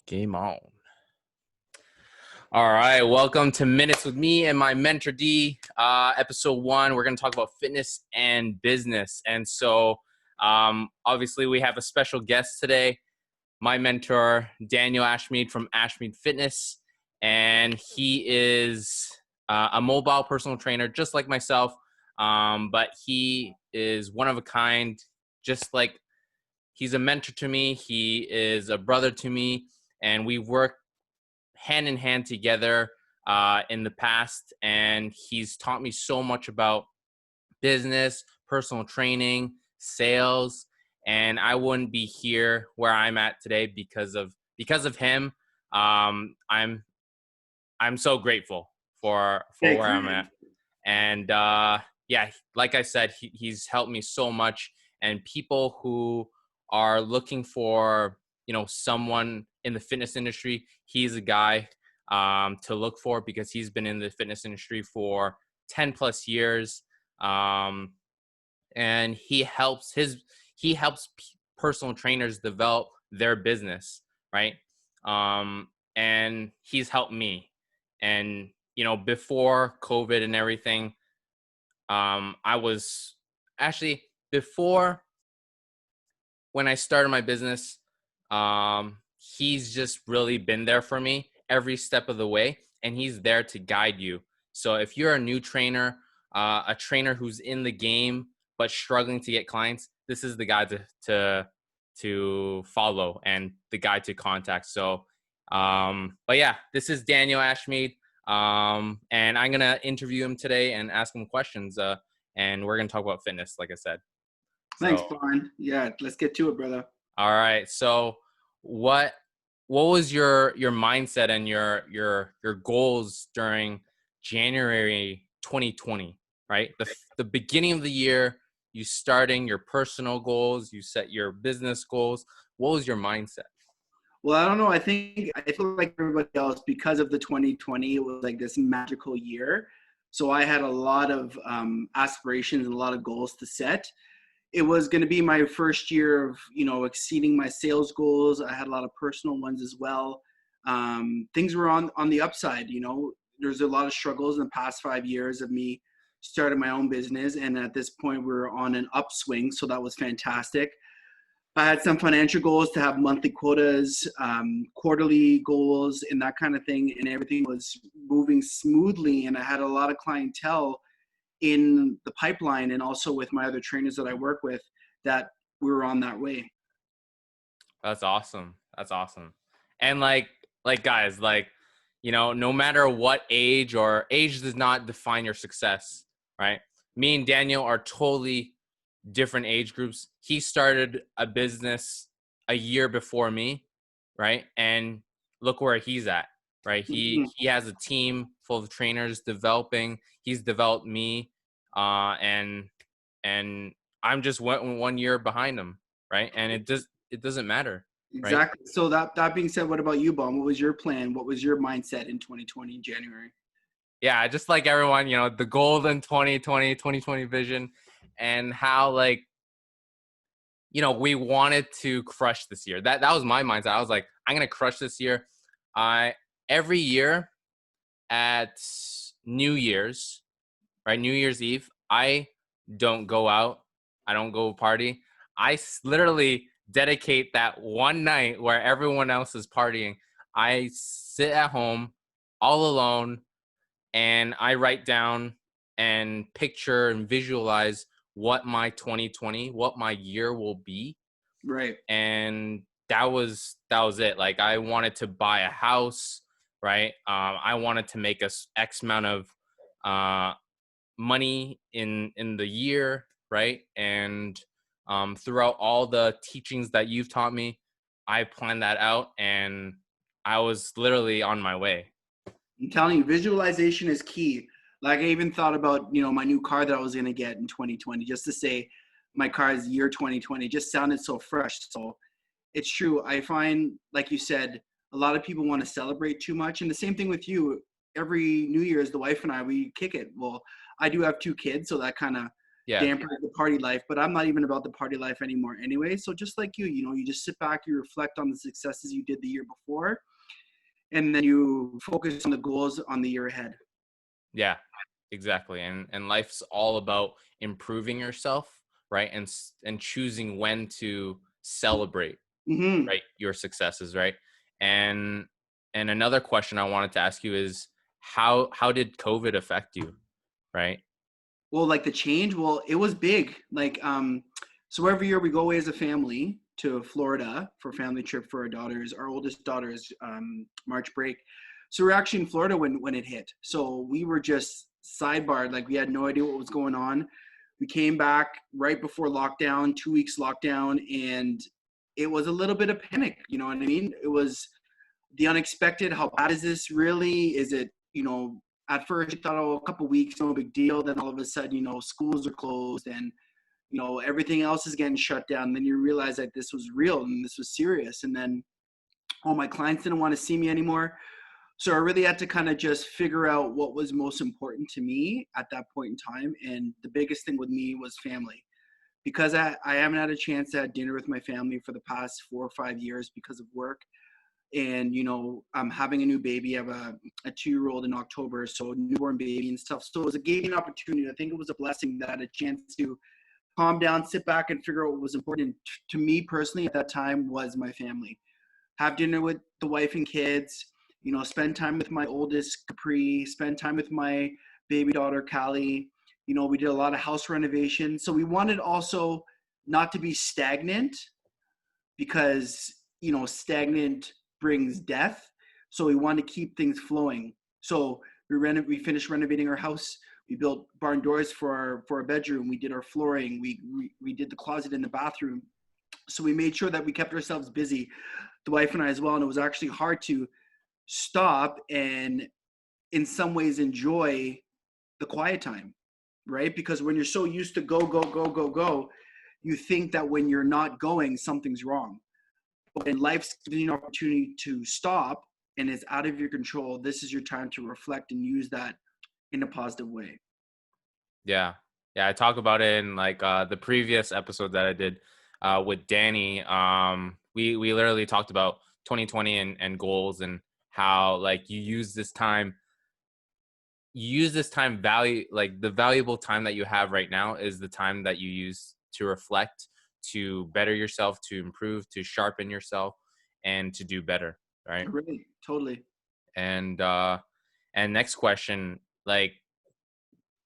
Game on. All right, welcome to Minutes with me and my mentor D. Episode 1, we're going to talk about fitness and business. And so, obviously, we have a special guest today, my mentor, Daniel Ashmead from Ashmead Fitness. And he is a mobile personal trainer, just like myself. But he is one of a kind, just like he's a mentor to me. He is a brother to me. And we work hand in hand together in the past, and he's taught me so much about business, personal training, sales, and I wouldn't be here where I'm at today because of him. I'm so grateful for Thanks, where I'm man. at, and yeah, like I said, he's helped me so much. And people who are looking for someone in the fitness industry, he's a guy to look for, because he's been in the fitness industry for 10 plus years, and he helps personal trainers develop their business, right? And he's helped me. And before COVID and everything, I was actually, before, when I started my business, he's just really been there for me every step of the way, and he's there to guide you. So if you're a new trainer, a trainer who's in the game but struggling to get clients, this is the guy to follow and the guy to contact. So, but yeah, this is Daniel Ashmead, and I'm gonna interview him today and ask him questions, and we're gonna talk about fitness, like I said. Thanks, So, Fawn. Yeah, let's get to it, brother. all right. So what was your mindset and your goals during January 2020, right? The beginning of the year, you starting your personal goals, you set your business goals. What was your mindset? Well, I don't know. I feel like everybody else, because of the 2020, it was like this magical year. So I had a lot of aspirations and a lot of goals to set. It was going to be my first year of, exceeding my sales goals. I had a lot of personal ones as well. Things were on the upside. There's a lot of struggles in the past 5 years of me starting my own business. And at this point, we're on an upswing. So that was fantastic. I had some financial goals to have monthly quotas, quarterly goals, and that kind of thing. And everything was moving smoothly. And I had a lot of clientele in the pipeline, and also with my other trainers that I work with, that we were on that way. That's awesome. That's awesome. And like guys, no matter what age, or age does not define your success, right? Me and Daniel are totally different age groups. He started a business a year before me, right? And look where he's at, right? He Mm-hmm. he has a team full of trainers developing. He's developed me, and I'm just one year behind him, right? And it doesn't matter, right? Exactly. So that being said, what about you, Bon? What was your plan? What was your mindset in 2020 in January? Yeah, just like everyone, the golden 2020 vision, and how, we wanted to crush this year. That was my mindset. I was like, I'm gonna crush this year. I Every year at New Year's, right? New Year's Eve, I don't go out. I don't go party. Literally dedicate that one night where everyone else is partying. I sit at home all alone, and I write down and picture and visualize what my 2020, what my year will be. Right. And that was it. Like, I wanted to buy a house, right? I wanted to make X amount of money in the year, right? And throughout all the teachings that you've taught me, I planned that out, and I was literally on my way. I'm telling you, visualization is key. Like, I even thought about, my new car that I was going to get in 2020, just to say my car is year 2020, just sounded so fresh. So it's true. I find, like you said, a lot of people want to celebrate too much. And the same thing with you. Every New Year's, the wife and I, we kick it. Well, I do have two kids, so that kind of Yeah. damper the party life, but I'm not even about the party life anymore anyway. So just like you just sit back, you reflect on the successes you did the year before, and then you focus on the goals on the year ahead. Yeah, exactly. And life's all about improving yourself, right? And choosing when to celebrate, Hmm. right, your successes, right? And and another question I wanted to ask you is how did COVID affect you, right? Well, like the change, well, it was big. So every year we go away as a family to Florida for a family trip for our oldest daughter's March break. So we're actually in Florida when it hit. So we were just sidebarred, like we had no idea what was going on. We came back right before lockdown, 2 weeks lockdown, and it was a little bit of panic. You know what I mean? It was the unexpected. How bad is this really? Is it, at first you thought, oh, a couple weeks, no big deal. Then all of a sudden, schools are closed and, everything else is getting shut down. Then you realize that this was real and this was serious. And then all my clients didn't want to see me anymore. So I really had to kind of just figure out what was most important to me at that point in time. And the biggest thing with me was family. Because I haven't had a chance to have dinner with my family for the past 4 or 5 years because of work, and I'm having a new baby. I have a 2-year-old in October, so newborn baby and stuff. So it was a gave me an opportunity. I think it was a blessing that I had a chance to calm down, sit back, and figure out what was important to me personally at that time was my family. Have dinner with the wife and kids, spend time with my oldest Capri, spend time with my baby daughter Callie. We did a lot of house renovation, so we wanted also not to be stagnant, because stagnant brings death. So we want to keep things flowing. So we finished renovating our house. We built barn doors for our bedroom. We did our flooring. We did the closet in the bathroom. So we made sure that we kept ourselves busy, the wife and I as well. And it was actually hard to stop and in some ways enjoy the quiet time, right? Because when you're so used to go, go, go, go, go, you think that when you're not going, something's wrong. When life's giving you an opportunity to stop and it's out of your control, this is your time to reflect and use that in a positive way. Yeah. Yeah, I talk about it in like the previous episode that I did with Danny. We literally talked about 2020 and goals, and how like you use this time value, like the valuable time that you have right now is the time that you use to reflect, to better yourself, to improve, to sharpen yourself, and to do better, right? Really, totally. And next question, like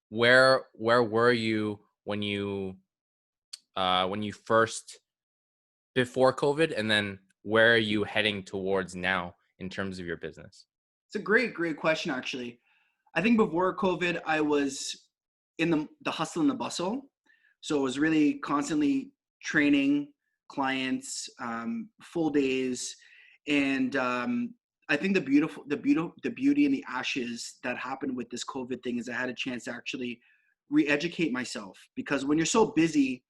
where were you when you first, before COVID, and then where are you heading towards now in terms of your business? It's a great, great question, actually. I think before COVID, I was in the hustle and the bustle. So it was really constantly training clients, full days. And I think the beauty and the ashes that happened with this COVID thing is I had a chance to actually re-educate myself, because when you're so busy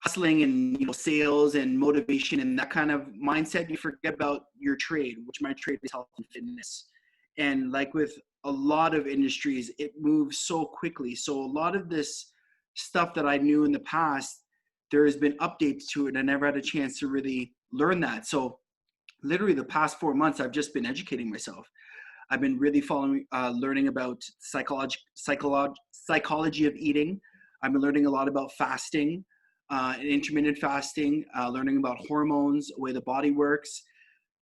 hustling and sales and motivation and that kind of mindset, you forget about your trade, which my trade is health and fitness. And like with a lot of industries, it moves so quickly. So a lot of this stuff that I knew in the past, there has been updates to it. I never had a chance to really learn that. So literally the past 4 months, I've just been educating myself. I've been really learning about psychology of eating. I've been learning a lot about fasting, and intermittent fasting, learning about hormones, the way the body works,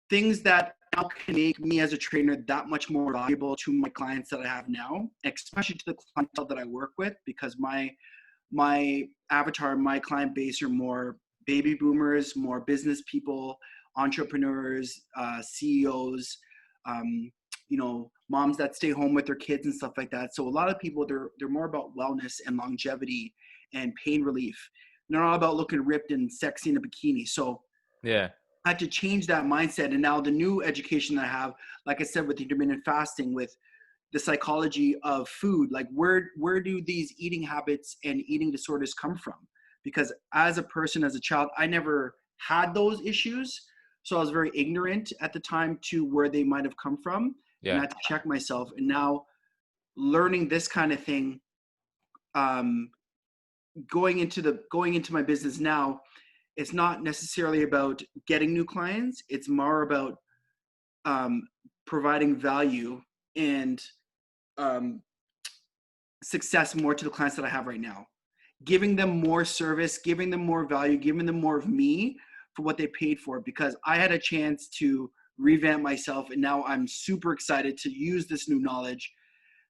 things that now can make me as a trainer that much more valuable to my clients that I have now, especially to the clientele that I work with, because my avatar, my client base are more baby boomers, more business people, entrepreneurs, CEOs, moms that stay home with their kids and stuff like that. So a lot of people, they're more about wellness and longevity and pain relief. They're not about looking ripped and sexy in a bikini. So Yeah. I had to change that mindset. And now the new education that I have, like I said, with intermittent fasting, with the psychology of food, like where do these eating habits and eating disorders come from? Because as a person, as a child, I never had those issues. So I was very ignorant at the time to where they might have come from. And I Yeah. had to check myself. And now learning this kind of thing, um, going into my business now, it's not necessarily about getting new clients. It's more about um, providing value and um, success more to the clients that I have right now, giving them more service, giving them more value, giving them more of me for what they paid for, because I had a chance to revamp myself. And now I'm super excited to use this new knowledge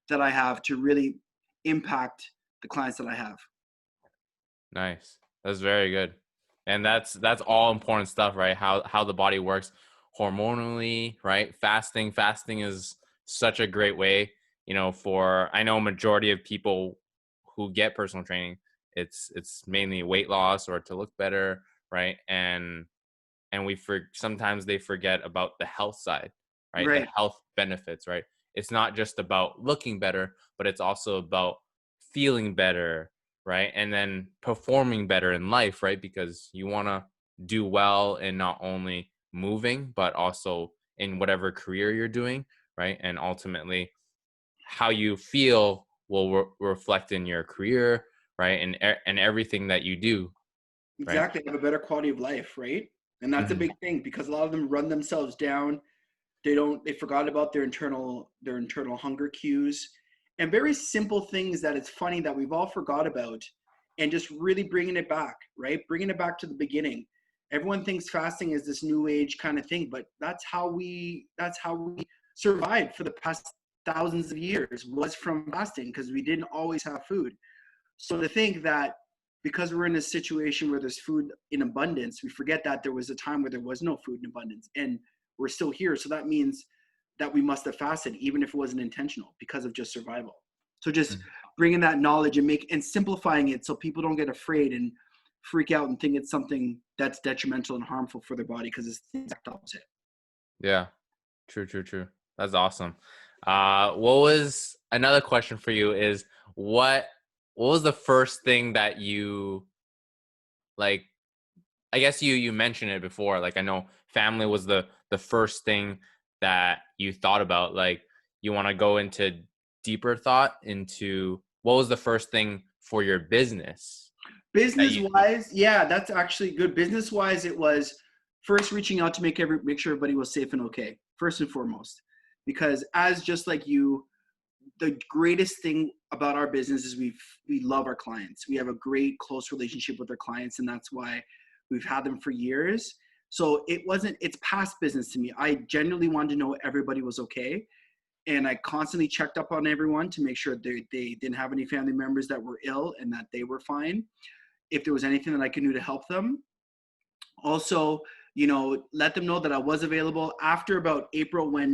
that I have to really impact the clients that I have. Nice. That's very good. And that's all important stuff, right? How the body works hormonally, right? Fasting is such a great way, for I know majority of people who get personal training, it's mainly weight loss or to look better, right? And sometimes they forget about the health side, right? The Right. health benefits, right? It's not just about looking better, but it's also about feeling better, right? And then performing better in life, right? Because you want to do well in not only moving, but also in whatever career you're doing, right? And ultimately, how you feel will reflect in your career, right? And everything that you do, right? Exactly. Have a better quality of life, right? And that's a Hmm. big thing because a lot of them run themselves down. They forgot about their internal hunger cues and very simple things that it's funny that we've all forgot about, and just really bringing it back, right? Bringing it back to the beginning. Everyone thinks fasting is this new age kind of thing, but that's how we survived for the past thousands of years, was from fasting, because we didn't always have food. So to think that because we're in a situation where there's food in abundance, we forget that there was a time where there was no food in abundance, and we're still here. So that means that we must have fasted, even if it wasn't intentional, because of just survival. So just bringing that knowledge and simplifying it so people don't get afraid and freak out and think it's something that's detrimental and harmful for their body, because it's the exact opposite. Yeah. True, true, true. That's awesome. What was another question for you is what was the first thing that you like? I guess you mentioned it before. Like I know family was the first thing that you thought about. Like you want to go into deeper thought into what was the first thing for your business that Business you wise, yeah, that's actually good. Business wise, it was first reaching out to make sure everybody was safe and okay, first and foremost. Because as just like you, the greatest thing about our business is we love our clients. We have a great close relationship with our clients, and that's why we've had them for years. So it's past business to me. I genuinely wanted to know everybody was okay, and I constantly checked up on everyone to make sure they didn't have any family members that were ill and that they were fine. If there was anything that I could do to help them. Also, let them know that I was available after about April, when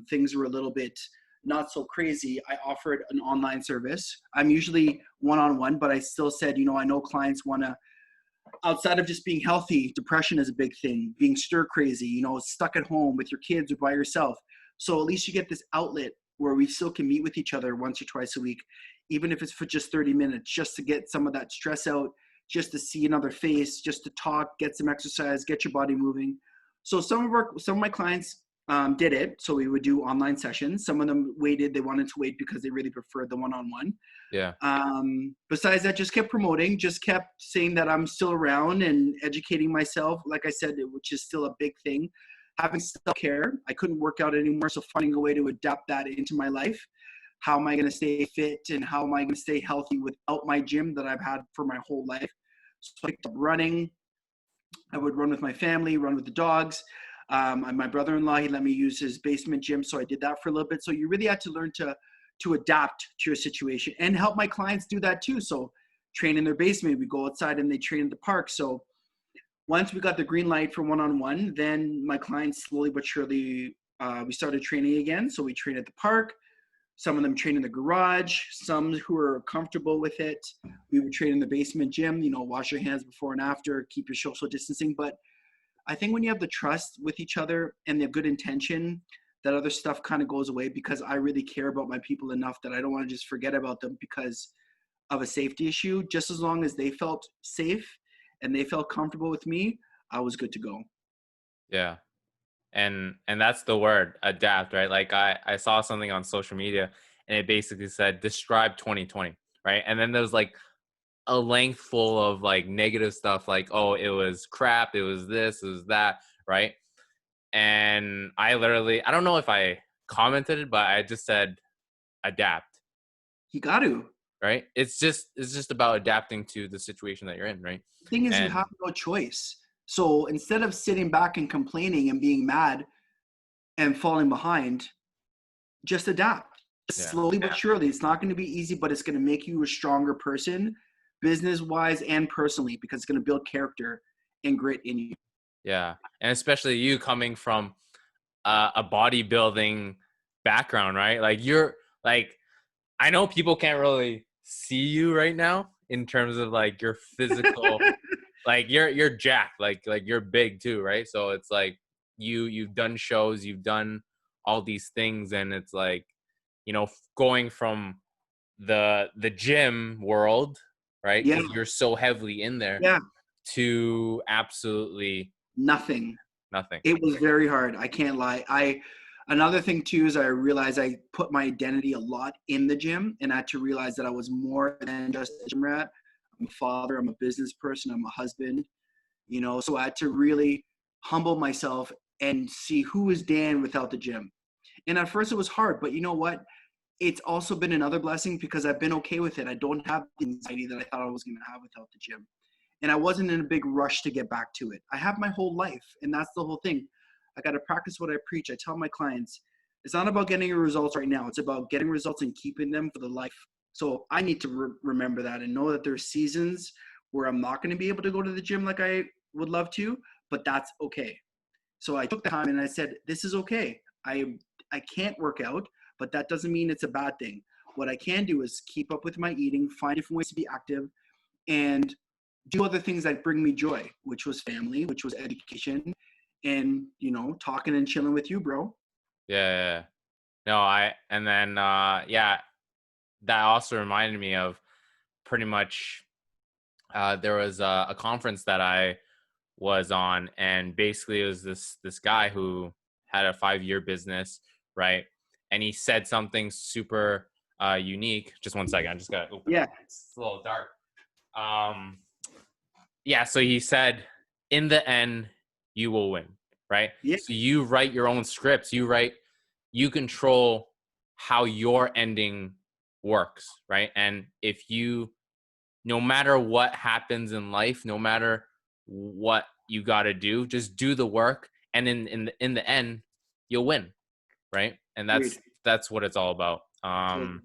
things were a little bit not so crazy. I offered an online service. I'm usually one-on-one, but I still said, I know clients want to, outside of just being healthy, depression is a big thing, being stir crazy, stuck at home with your kids or by yourself. So at least you get this outlet where we still can meet with each other once or twice a week, even if it's for just 30 minutes, just to get some of that stress out, just to see another face, just to talk, get some exercise, get your body moving. So some of my clients did it. So we would do online sessions. Some of them waited. They wanted to wait because they really preferred the one-on-one. yeah. Besides that, just kept promoting, just kept saying that I'm still around and educating myself. Like I said, which is still a big thing. Having self-care. I couldn't work out anymore, so finding a way to adapt that into my life. How am I going to stay fit, and how am I going to stay healthy without my gym that I've had for my whole life? So I picked up running. I would run with my family, run with the dogs. And my brother-in-law, he let me use his basement gym, so I did that for a little bit. So you really had to learn to adapt to your situation, and help my clients do that too. So train in their basement, we go outside and they train in the park. So once we got the green light for one-on-one, then my clients slowly but surely, we started training again. So we train at the park. Some of them train in the garage. Some who are comfortable with it, we would train in the basement gym. Wash your hands before and after, keep your social distancing. But I think when you have the trust with each other and the good intention, that other stuff kind of goes away, because I really care about my people enough that I don't want to just forget about them because of a safety issue. Just as long as they felt safe and they felt comfortable with me, I was good to go. Yeah. And that's the word, adapt, right? Like I saw something on social media and it basically said describe 2020, right? And then there's like a length full of like negative stuff, like, oh, it was crap, it was this, it was that, right? And I don't know if I commented it, but I just said adapt, You got to. right? It's just about adapting to the situation that you're in, right? The thing is, you And have no choice. So instead of sitting back and complaining and being mad and falling behind, just adapt. yeah, Slowly but surely. It's not going to be easy, but it's going to make you a stronger person, business wise and personally, because it's going to build character and grit in you. yeah, and especially you coming from a bodybuilding background, right? Like you're like, I know people can't really see you right now in terms of like your physical, like you're jacked, like you're big too, right? So it's like you've done shows, you've done all these things, and it's like, going from the gym world, right? Yeah, Because you're so heavily in there, yeah, to absolutely nothing. nothing. It was very hard. I can't lie. Another thing too is I realized I put my identity a lot in the gym, and I had to realize that I was more than just a gym rat. I'm a father. I'm a business person. I'm a husband. So I had to really humble myself and see who is Dan without the gym. And at first it was hard, but you know what? It's also been another blessing because I've been okay with it. I don't have the anxiety that I thought I was going to have without the gym. And I wasn't in a big rush to get back to it. I have my whole life, and that's the whole thing. I got to practice what I preach. I tell my clients, it's not about getting your results right now. It's about getting results and keeping them for the life. So I need to remember that and know that there's seasons where I'm not going to be able to go to the gym like I would love to, but that's okay. So I took the time and I said, this is okay. I can't work out, but that doesn't mean it's a bad thing. What I can do is keep up with my eating, find different ways to be active, and do other things that bring me joy, which was family, which was education, and talking and chilling with you, bro. Yeah, yeah, yeah. No, and then yeah, that also reminded me of pretty much there was a conference that I was on, and basically it was this guy who had a 5-year business, right? And he said something super unique. Just one second, I just gotta open Yeah, it. It's a little dark. Um, yeah, so he said, in the end, you will win, right? yeah, So you write your own scripts. You control how your ending works, right? And if you, no matter what happens in life, no matter what you got to do, just do the work, and in the end, you'll win, right? And agreed. that's what it's all about. So,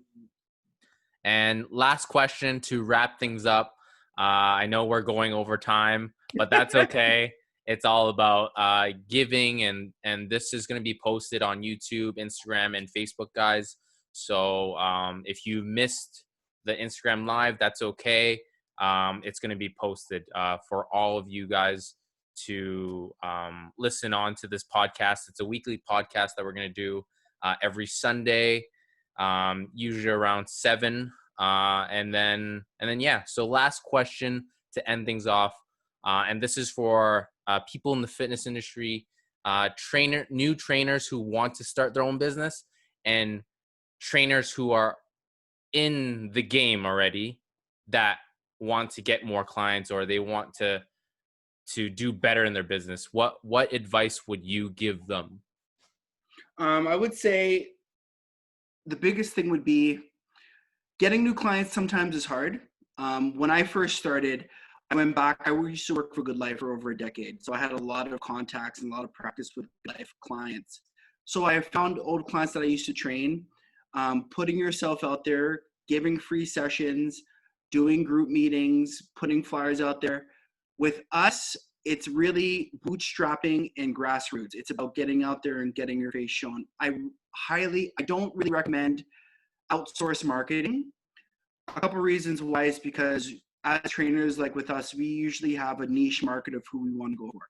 And last question to wrap things up. I know we're going over time, but that's okay. It's all about giving, and this is going to be posted on YouTube, Instagram, and Facebook, guys. So if you missed the Instagram live, that's okay. It's going to be posted for all of you guys to listen on to this podcast. It's a weekly podcast that we're going to do every Sunday, usually around 7. And then yeah. So last question to end things off, and this is for people in the fitness industry, new trainers who want to start their own business, and trainers who are in the game already that want to get more clients, or they want to do better in their business. What advice would you give them? I would say the biggest thing would be getting new clients sometimes is hard. When I first started, I went back. I used to work for Good Life for over a decade. So I had a lot of contacts and a lot of practice with Good Life clients. So I found old clients that I used to train, putting yourself out there, giving free sessions, doing group meetings, putting flyers out there. With us, it's really bootstrapping and grassroots. It's about getting out there and getting your face shown. I don't really recommend outsource marketing. A couple reasons why is because as trainers, like with us, we usually have a niche market of who we want to go for.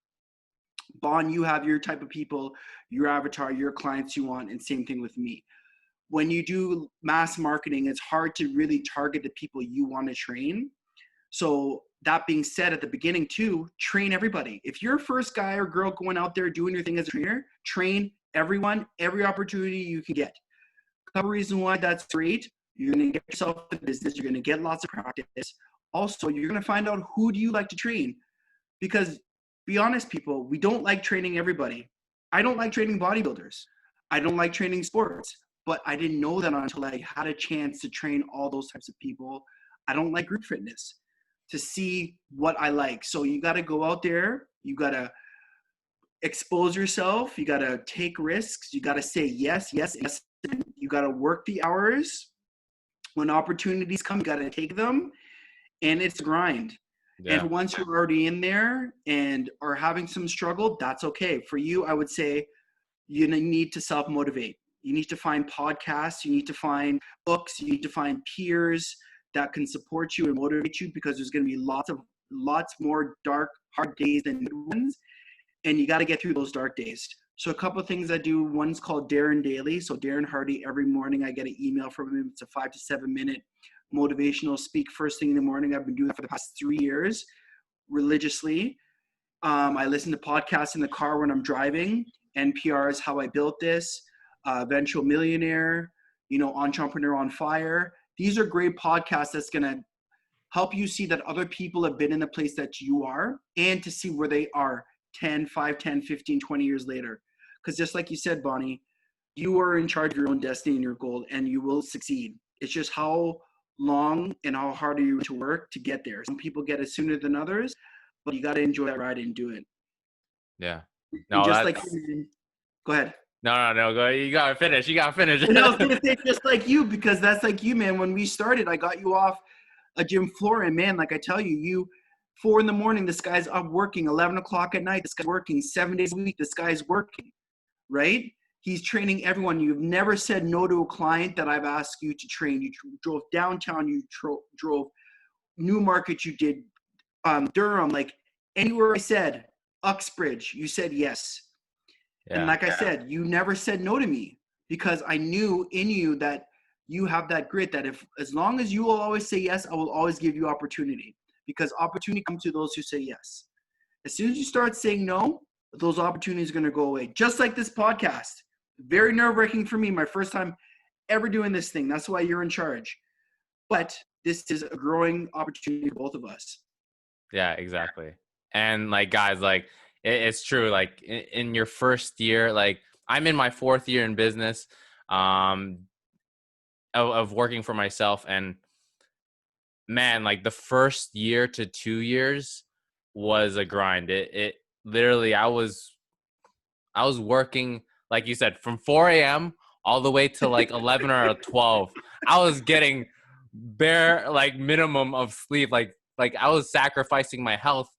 Bon, you have your type of people, your avatar, your clients you want, and same thing with me. When you do mass marketing, it's hard to really target the people you want to train. So that being said, at the beginning too, train everybody. If you're a first guy or girl going out there doing your thing as a trainer, train everyone, every opportunity you can get. A couple reasons why that's great. You're going to get yourself a business. You're going to get lots of practice. Also, you're going to find out who do you like to train. Because be honest, people, we don't like training everybody. I don't like training bodybuilders. I don't like training sports. But I didn't know that until I had a chance to train all those types of people. I don't like group fitness to see what I like. So you got to go out there. You got to expose yourself. You got to take risks. You got to say yes, yes, yes. You got to work the hours. When opportunities come, you got to take them. And it's a grind. Yeah. And once you're already in there and are having some struggle, that's okay. For you, I would say you need to self-motivate. You need to find podcasts. You need to find books. You need to find peers that can support you and motivate you, because there's going to be lots more dark, hard days than good ones. And you got to get through those dark days. So a couple of things I do. One's called Darren Daily. So Darren Hardy, every morning I get an email from him. It's a 5 to 7 minute motivational speak first thing in the morning. I've been doing that for the past 3 years religiously. I listen to podcasts in the car when I'm driving. NPR is How I Built This, Eventual Millionaire, Entrepreneur on Fire. These are great podcasts that's going to help you see that other people have been in the place that you are, and to see where they are 5, 10, 15, 20 years later. Because just like you said, Bonnie, you are in charge of your own destiny and your goal, and you will succeed. It's just how long and how hard are you to work to get there. Some people get it sooner than others, but you got to enjoy that ride and do it. Yeah. And No, just that's, like go ahead. no, go. You gotta finish. You gotta finish. And I was gonna say just like you, because that's like you, man. When we started, I got you off a gym floor, and man, like I tell you, 4 a.m, this guy's up working. 11 o'clock at night, this guy's working 7 days a week. This guy's working, right? He's training everyone. You've never said no to a client that I've asked you to train. You drove downtown. You drove Newmarket. You did Durham. Like anywhere I said, Uxbridge, you said yes. Yeah. And like I said, you never said no to me, because I knew in you that you have that grit, that as long as you will always say yes, I will always give you opportunity, because opportunity comes to those who say yes. As soon as you start saying no, those opportunities are going to go away. Just like this podcast. Very nerve-wracking for me, my first time ever doing this thing. That's why you're in charge. But this is a growing opportunity for both of us. Yeah, exactly. And like, guys, like it's true. Like in your first year, like I'm in my 4th year in business, of working for myself. And man, like the first year to 2 years was a grind. It literally, I was working, like you said, from 4 a.m. all the way to like 11 or 12. I was getting bare like minimum of sleep. Like I was sacrificing my health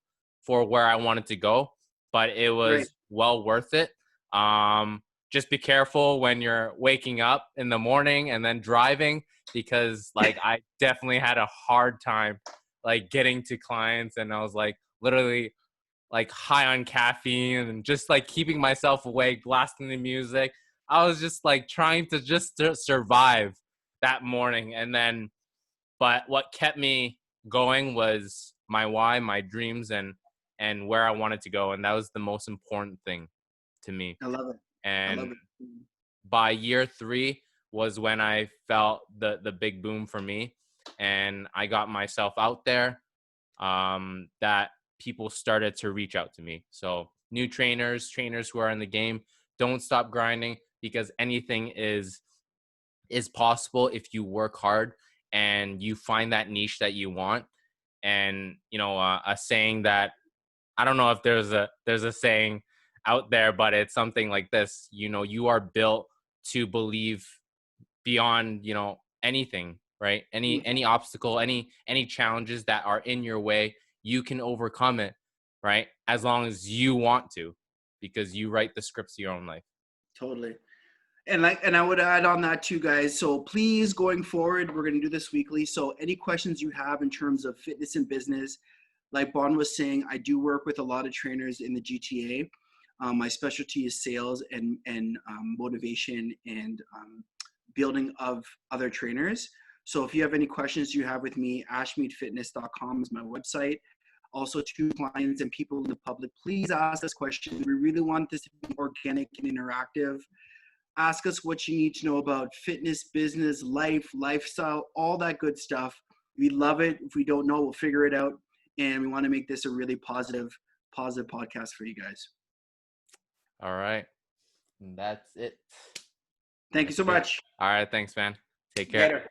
for where I wanted to go, but it was well worth it. Just be careful when you're waking up in the morning and then driving, because like I definitely had a hard time like getting to clients, and I was like literally like high on caffeine and just like keeping myself awake, blasting the music. I was just like trying to just survive that morning. And then, but what kept me going was my why, my dreams, and where I wanted to go. And that was the most important thing to me. I love it. And I love it. by year 3 was when I felt the big boom for me. And I got myself out there, that people started to reach out to me. So new trainers who are in the game, don't stop grinding, because anything is possible if you work hard and you find that niche that you want. And a saying that, I don't know if there's a saying out there, but it's something like this: you are built to believe beyond anything, right? Any obstacle, any challenges that are in your way, you can overcome it, right? As long as you want to, because you write the scripts of your own life. Totally. And I would add on that too, guys. So please, going forward, we're going to do this weekly. So any questions you have in terms of fitness and business, like Bon was saying, I do work with a lot of trainers in the GTA. My specialty is sales and motivation and building of other trainers. So if you have any questions you have with me, ashmeadfitness.com is my website. Also, to clients and people in the public, please ask us questions. We really want this to be organic and interactive. Ask us what you need to know about fitness, business, life, lifestyle, all that good stuff. We love it. If we don't know, we'll figure it out. And we want to make this a really positive podcast for you guys. All right. And that's it. Thank you so much. All right. Thanks, man. Take care. Later.